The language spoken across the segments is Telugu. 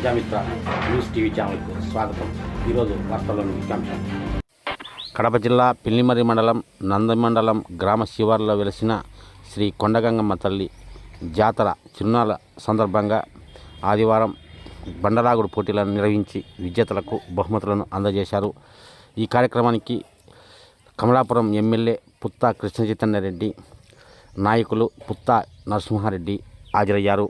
ప్రజామిత్ర న్యూస్ టీవీ ఛానల్కు స్వాగతం. ఈరోజు వార్తల్లోని ముఖ్యాంశం. కడప జిల్లా పిల్లిమర్రి మండలం నందిమండలం గ్రామ శివారులో వెలిసిన శ్రీ కొండగంగమ్మ తల్లి జాతర చిరునాళ్ళ సందర్భంగా ఆదివారం బండలాగుడు పోటీలను నిర్వహించి విజేతలకు బహుమతులను అందజేశారు. ఈ కార్యక్రమానికి కమలాపురం ఎమ్మెల్యే పుత్తా కృష్ణచైతన్యరెడ్డి, నాయకులు పుత్తా నరసింహారెడ్డి హాజరయ్యారు.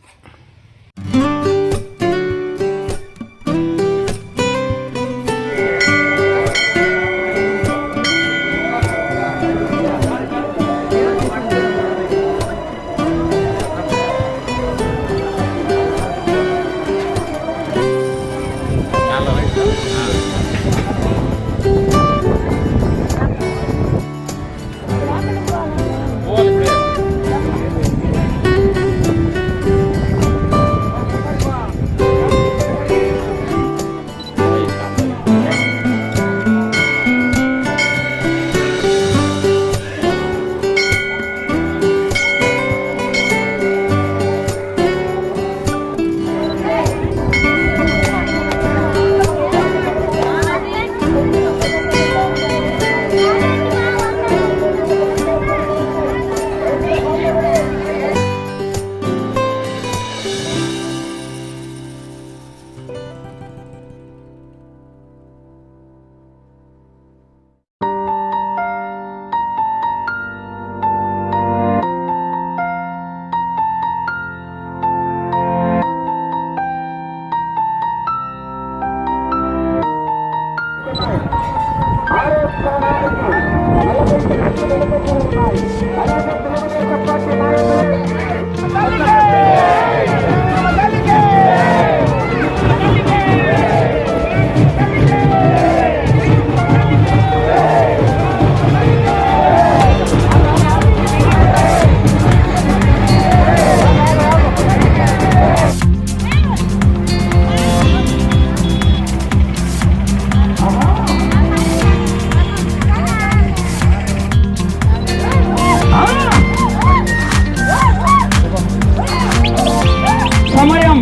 సమయం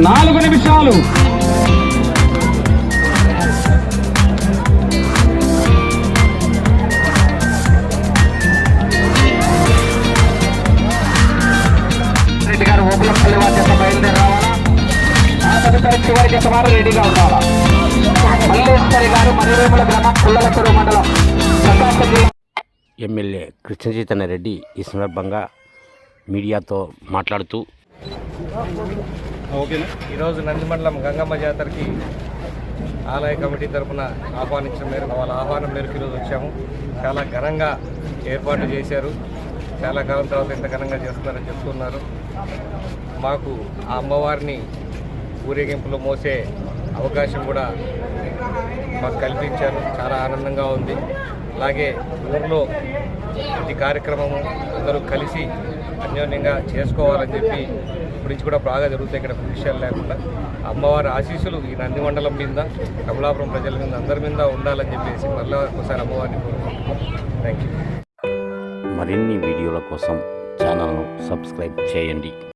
4 నిమిషాలు. రెడ్డి గారు ఓపులపల్లి వాద్యత బయలుదేరి రావాలా? ఆ తదుపరి చివరి జత వారు రెడీగా ఉండాలా? మల్లేశ్వరి గారు మరివేముల గ్రామం పుల్లలచెరువు మండలం ప్రకాశం జిల్లా. ఎమ్మెల్యే కృష్ణచైతన్యరెడ్డి ఈ సందర్భంగా మీడియాతో మాట్లాడుతూ, ఈరోజు నందిమండలం గంగమ్మ జాతరకి ఆలయ కమిటీ తరఫున ఆహ్వానించిన మేరకు వాళ్ళ ఆహ్వానం మేరకు ఈరోజు వచ్చాము. చాలా ఘనంగా ఏర్పాటు చేశారు. చాలా కాలం తర్వాత ఇంత ఘనంగా చేస్తున్నారని చెప్తున్నారు. మాకు ఆ అమ్మవారిని ఊరేగింపులో మోసే అవకాశం కూడా మాకు కల్పించారు. చాలా ఆనందంగా ఉంది. అలాగే ఊరిలో ప్రతి కార్యక్రమము అందరూ కలిసి అన్యోన్యంగా చేసుకోవాలని చెప్పి ఇప్పటి నుంచి కూడా బాగా జరుగుతాయి. ఇక్కడ విషయాలు లేకుండా అమ్మవారి ఆశీస్సులు ఈ నంది మండలం మీద, కమలాపురం ప్రజల మీద, అందరి మీద ఉండాలని చెప్పేసి మళ్ళీ ఒకసారి అమ్మవారిని కోరుకుంటున్నాం. Thank you. మరిన్ని వీడియోల కోసం ఛానల్ను సబ్స్క్రైబ్ చేయండి.